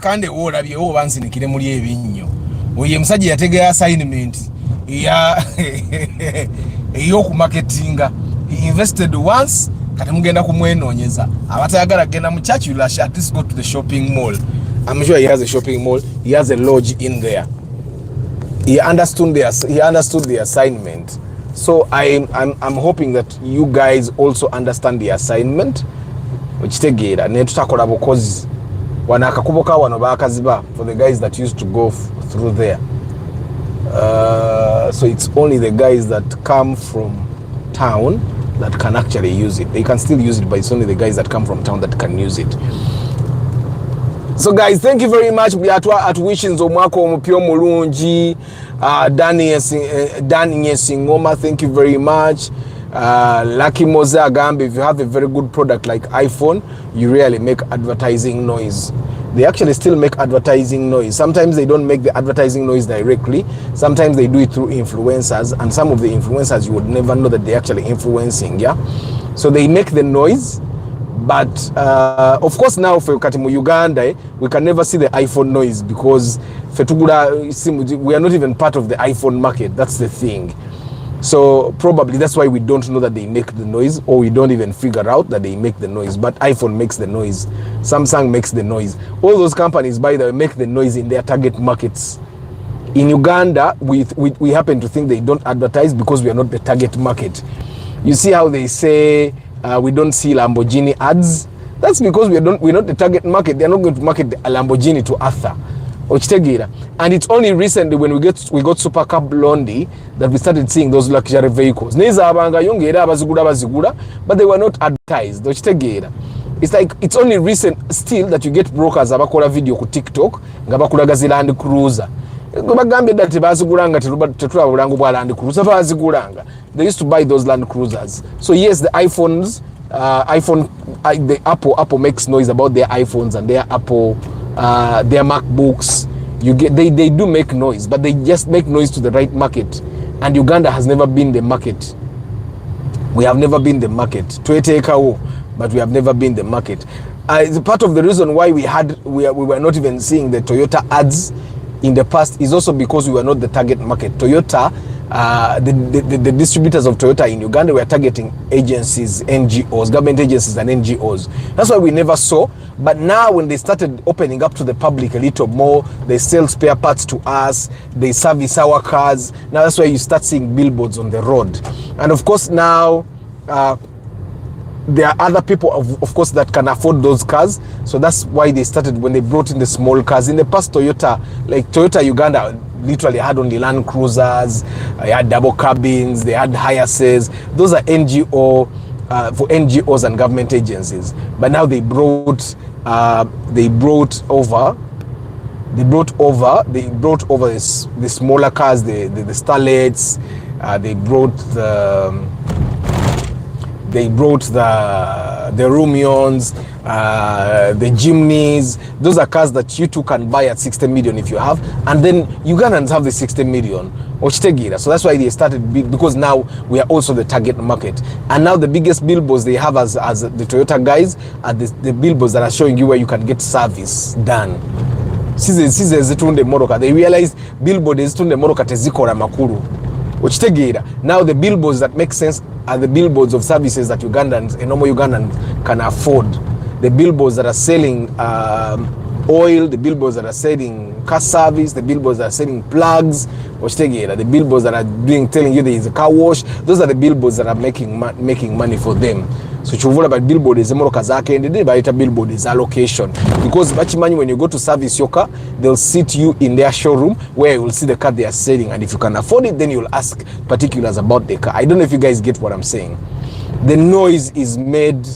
Kande olabye bansinikire muri ebinnyo oye musajja yategera assignment ya eyo ku marketinga. He invested once kati mugenda kumwenonyeza abatayagala genda mu church, you at least go to the shopping mall. I'm sure he has a shopping mall, he has a lodge in there. He understood the assignment. So I'm hoping that you guys also understand the assignment which tegera ne tutakola bukozi wanakakuboka wano bakaziba for the guys that used to go through there. So it's only the guys that come from town that can actually use it. They can still use it, but it's only the guys that come from town that can use it. So guys, thank you very much. We are at wishes omwako omupyo mulungi. Dani Singoma, thank you very much. Lucky Moza Agambe, if you have a very good product like iPhone, you really make advertising noise. They actually still make advertising noise. Sometimes they don't make the advertising noise directly. Sometimes they do it through influencers, and some of the influencers you would never know that they're actually influencing. Yeah, so they make the noise, but of course now for Katimu Uganda, we can never see the iPhone noise because we are not even part of the iPhone market. That's the thing. So probably that's why we don't know that they make the noise, or we don't even figure out that they make the noise. But iPhone makes the noise, Samsung makes the noise. All those companies, by the way, make the noise in their target markets. In Uganda, we happen to think they don't advertise because we are not the target market. You see how they say we don't see Lamborghini ads? That's because we're not the target market. They're not going to market a Lamborghini to Arthur. And it's only recently when we got Super Cup Londi that we started seeing those luxury vehicles. But they were not advertised. It's like it's only recent still that you get brokers abakola video ku TikTok nga bakulaga zi Land Cruiser. Bagambye that bazigulanga tetula bulango bwa Land Cruiser bazigulanga. They used to buy those Land Cruisers. So yes, the iPhones, the Apple makes noise about their iPhones and their their MacBooks. They do make noise, but they just make noise to the right market. And Uganda has never been the market. We have never been the market. But we have never been the market. It's part of the reason why we were not even seeing the Toyota ads in the past is also because we were not the target market. Toyota, the distributors of Toyota in Uganda were targeting agencies, NGOs, government agencies and NGOs. That's why we never saw. But now when they started opening up to the public a little more, they sell spare parts to us, they service our cars. Now that's why you start seeing billboards on the road. And of course now, there are other people, of course, that can afford those cars. So that's why they started when they brought in the small cars. In the past, Toyota Uganda literally had only Land Cruisers, they had double cabins, they had Hiaces. Those are NGO, for NGOs and government agencies. But now they brought over the smaller cars, the Starlets, they brought the Rumions, the Jimneys. Those are cars that you too can buy at 60 million if you have. And then Ugandans have the 60 million. So that's why they started big, because now we are also the target market. And now the biggest billboards they have as the Toyota guys are the billboards that are showing you where you can get service done. They realized billboards zitunde moroka tezikora makuru. Now the billboards that make sense are the billboards of services that Ugandans, a normal Ugandan, can afford. The billboards that are selling oil, the billboards that are selling car service, the billboards that are selling plugs, the billboards that are telling you there is a car wash. Those are the billboards that are making money for them. So chuvula about billboard is moroka zake and they buy billboard is allocation, because bachimanyi when you go to service your car, they'll sit you in their showroom where you will see the car they are selling, and if you can afford it, then you'll ask particulars about the car. I don't know if you guys get what I'm saying. The noise is made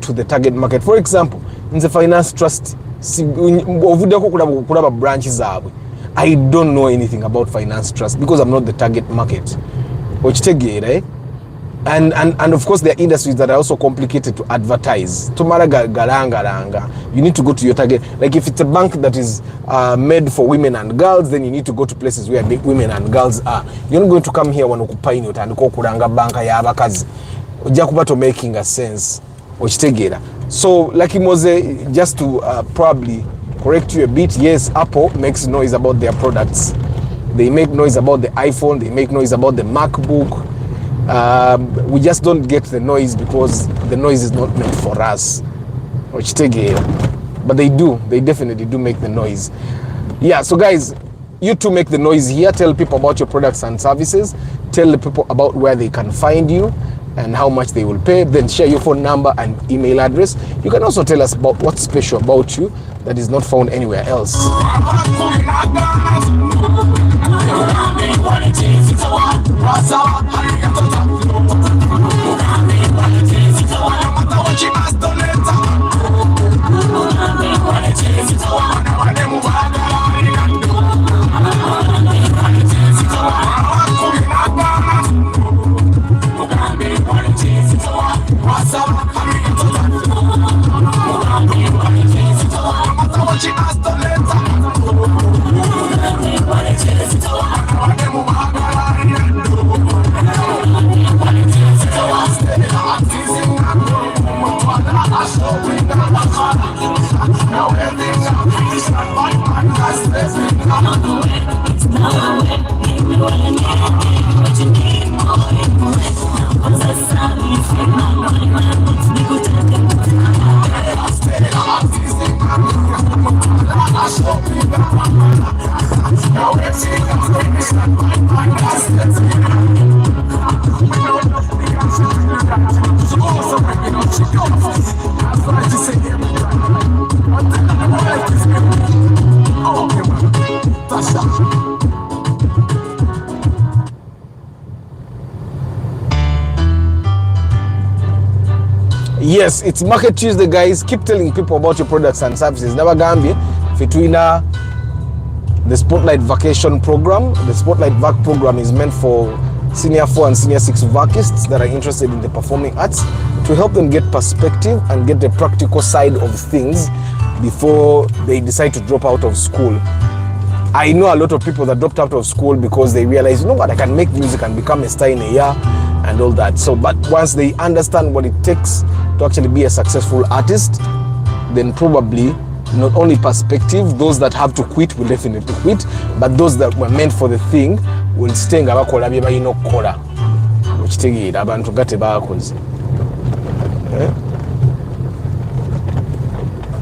to the target market. For example, in the finance trust, branches, I don't know anything about finance trust because I'm not the target market. And of course there are industries that are also complicated to advertise. You need to go to your target. Like if it's a bank that is made for women and girls, then you need to go to places where women and girls are. You're not going to come here and banka ya abakazi. Jakubato making a sense. So like Mose, just to probably correct you a bit, yes, Apple makes noise about their products. They make noise about the iPhone, they make noise about the MacBook. We just don't get the noise because the noise is not meant for us. But they definitely do make the noise. Yeah, so guys, you too make the noise here. Tell people about your products and services. Tell the people about where they can find you and how much they will pay. Then share your phone number and email address. You can also tell us about what's special about you that is not found anywhere else. What Yes, it's Market Tuesday, guys. Keep telling people about your products and services. Never Gambia, Fituina, the Spotlight Vacation Program. The Spotlight Vac program is meant for Senior 4 and Senior 6 vacists that are interested in the performing arts to help them get perspective and get the practical side of things before they decide to drop out of school. I know a lot of people that dropped out of school because they realize, you know what, I can make music and become a star in a year and all that. So, but once they understand what it takes to actually be a successful artist, then probably not only perspective, those that have to quit will definitely quit, but those that were meant for the thing will stay nga bakola bye balina okukola okitegeera abantu nga tebaakoze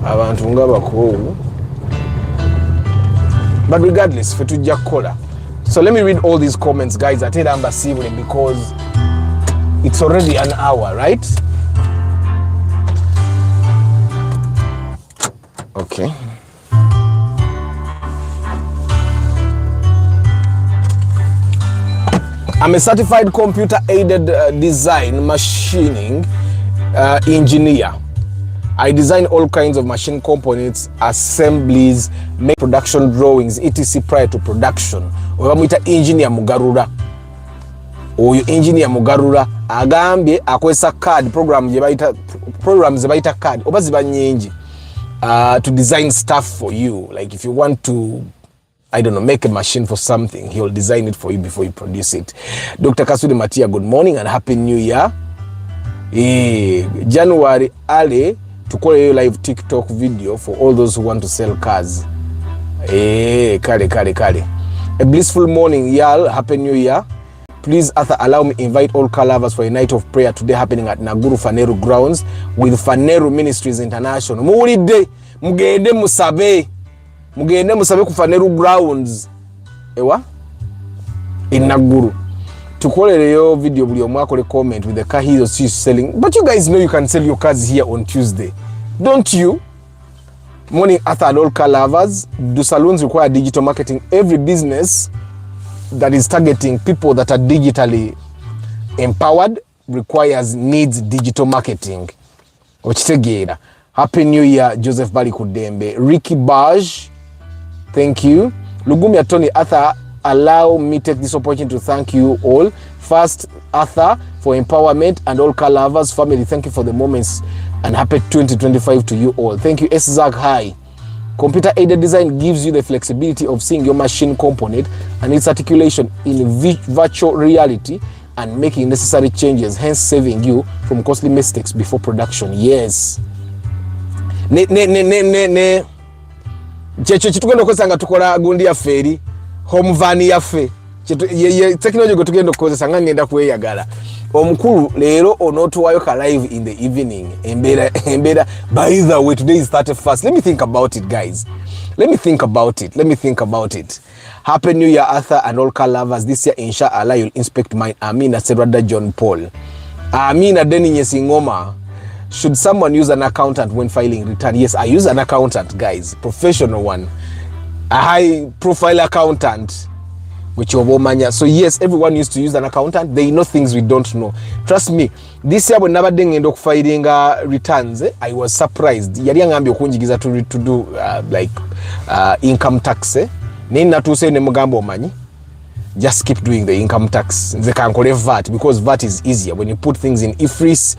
abantu nga bakoowu. But regardless, for tujja kukola. So let me read all these comments, guys. I tell them because it's already an hour, right? Okay. I'm a certified computer-aided design machining engineer. I design all kinds of machine components, assemblies, make production drawings, etc. prior to production. Obamuita engineer mugarura. Oyo engineer mugarura agambye akozesa card programs ze bayita card oba ziba nyingi to design stuff for you. Like if you want to, I don't know, make a machine for something, he'll design it for you before you produce it. Dr. Kasudi Matia, good morning and happy new year. January ale to call a live TikTok video for all those who want to sell cars. Kale. A blissful morning, y'all. Happy New Year. Please, Arthur, allow me invite all car lovers for a night of prayer today happening at Naguru Faneru grounds with Faneru Ministries International. Mugende musabe ku Faneru grounds. Ewa? In Naguru. To call a video, buli comment with the car he's selling. But you guys know you can sell your cars here on Tuesday, don't you? Morning, Arthur and all car lovers. Do salons require digital marketing? Every business that is targeting people that are digitally empowered needs digital marketing. Ochitegeera. Happy New Year, Joseph Bali Kudembe. Ricky Baj, thank you. Lugumya Tony, Arthur, allow me take this opportunity to thank you all. First, Arthur, for empowerment, and all car lovers family, thank you for the moments and happy 2025 to you all. Thank you, Zach High. Computer aided design gives you the flexibility of seeing your machine component and its articulation in virtual reality and making necessary changes, hence saving you from costly mistakes before production. Yes. Checho chitugenda kozanga tukola gundi ya feri home van yaffe technology go tugenda kukozesa nga ngenda kweyagala omukulu leero onotuwayo ka live in the evening embera. By the way, today is 31st. Let me think about it, guys. Let me think about it. Happy New Year, Arthur and all car lovers. This year, inshallah, you'll inspect mine. Amina Serada John Paul. Amina Deni Nyesingoma. Should someone use an accountant when filing return? Yes, I use an accountant, guys. Professional one. A high profile accountant. Which Manya. So yes, everyone used to use an accountant. They know things we don't know. Trust me, this year when never ding end up filing returns, I was surprised. Yari ngambi okunjigiza to do income tax. Nina to say nemugambo manyi. Just keep doing the income tax. They can call it VAT because VAT is easier when you put things in IFRIS.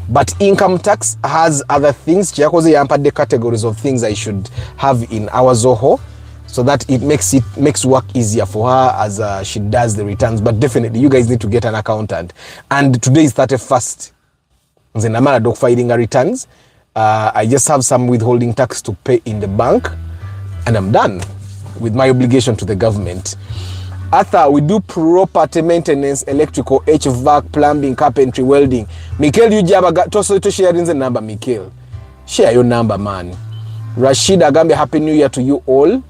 But income tax has other things. Chiakoze yampa the categories of things I should have in our Zoho, so that it makes work easier for her as she does the returns. But definitely, you guys need to get an accountant. And today is 31st. Zenamara dog filing returns. I just have some withholding tax to pay in the bank, and I'm done with my obligation to the government. Arthur, we do property maintenance, electrical, HVAC, plumbing, carpentry, welding. Mikel, you jaba to share in the number, Mikel. Share your number, man. Rashid Agambe, happy new year to you all.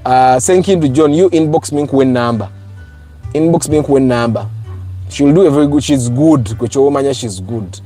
Thank you to John. You inbox me when number. Inbox me when number. She'll do a very good. She's good. She's good.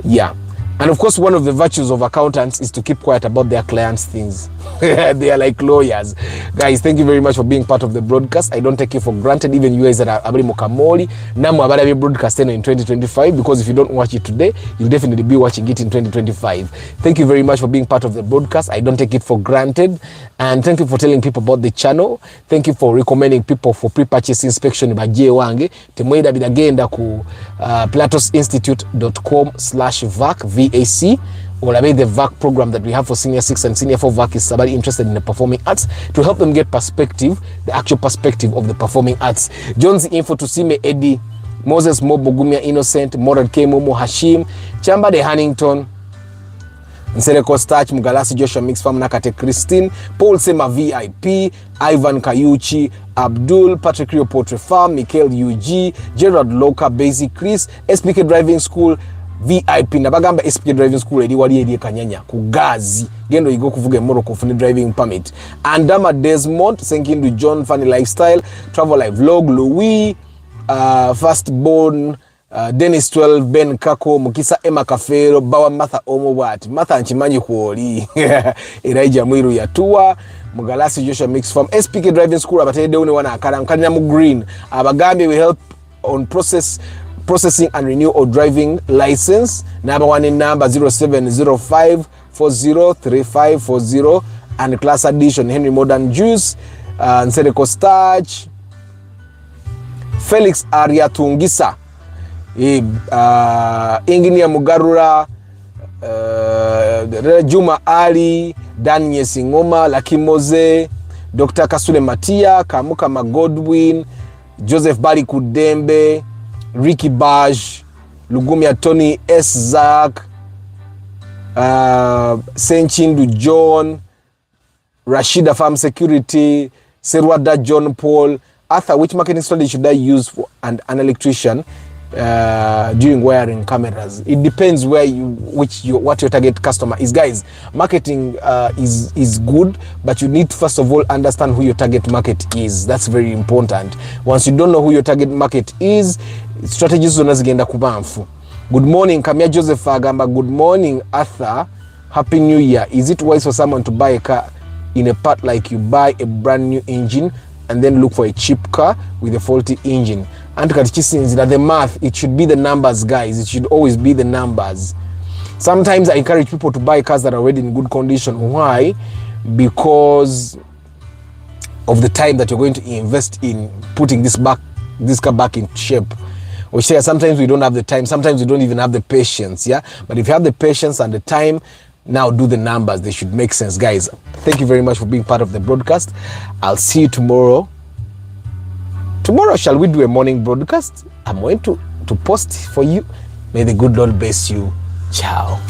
Yeah. And of course, one of the virtues of accountants is to keep quiet about their clients' things. They are like lawyers. Guys, thank you very much for being part of the broadcast. I don't take you for granted, even you guys that are Abri Mokamoli. Namu Abarabi broadcast in 2025, because if you don't watch it today, you'll definitely be watching it in 2025. Thank you very much for being part of the broadcast. I don't take it for granted. And thank you for telling people about the channel. Thank you for recommending people for pre-purchase inspection by Wange. Temoida bidagenda ku platosinstitute.com/vac VAC, or the VAC program that we have for Senior 6 and Senior 4 VAC is somebody interested in the performing arts, to help them get perspective, the actual perspective of the performing arts. John's info to Sime Eddie, Moses Mo Bogumia Innocent, Morad K Momo Hashim, Chamba de Hannington, Nsereko Starch, Mugalasi Joshua Mix Farm Nakate Christine, Paul Sema VIP, Ivan Kayuchi, Abdul, Patrick Rio Poultry Farm, Michael UG, Gerard Loka, Basic Chris, SPK Driving School, VIP nabagamba SPK Driving School eri wali eri Kanyanya ku gazi gendo igo kuvuga Morocco for driving permit. Andama Desmond, thank you to John Funny Lifestyle, Travel Live Vlog, Louis, Firstborn, Dennis 12, Ben Kako, Mukisa Emma Kafero, Bawa Martha Omowat, Martha Nchimanyi Kuoli, Elijah Mwiru Yatua, Mugalasi Joshua Mix Farm, SPK Driving School, Abatede Uni Wana Akara, Mkanyamu Green, Abagambi will help on processing and renew or driving license. Number one in number 0705403540, and class addition Henry Modern Juice, Nsereko Starch, Felix Aria Tungisa, Engineer Mugarura, Juma Ali, Daniel Singoma, Lakimoze, Dr. Kasule Matia, Kamuka Magodwin, Joseph Bali Kudembe, Ricky Baj, Lugumia Tony S. Zak, Senchindu John, Rashida Farm Security, Serwada John Paul. Arthur, which marketing strategy should I use for an electrician during wiring cameras? It depends what your target customer is. Guys, marketing is good, but you need to first of all understand who your target market is. That's very important. Once you don't know who your target market is, strategies zona zigenda kubamfu. Good morning, Kamia Joseph Agamba. Good morning, Arthur. Happy New Year. Is it wise for someone to buy a car in a part like you buy a brand new engine and then look for a cheap car with a faulty engine? And that the math, it should be the numbers, guys. It should always be the numbers. Sometimes I encourage people to buy cars that are already in good condition. Why? Because of the time that you're going to invest in putting this car back in shape. Or say sometimes we don't have the time, sometimes we don't even have the patience, yeah? But if you have the patience and the time, now do the numbers. They should make sense, guys. Thank you very much for being part of the broadcast. I'll see you tomorrow. Tomorrow, shall we do a morning broadcast? I'm going to post for you. May the good Lord bless you. Ciao.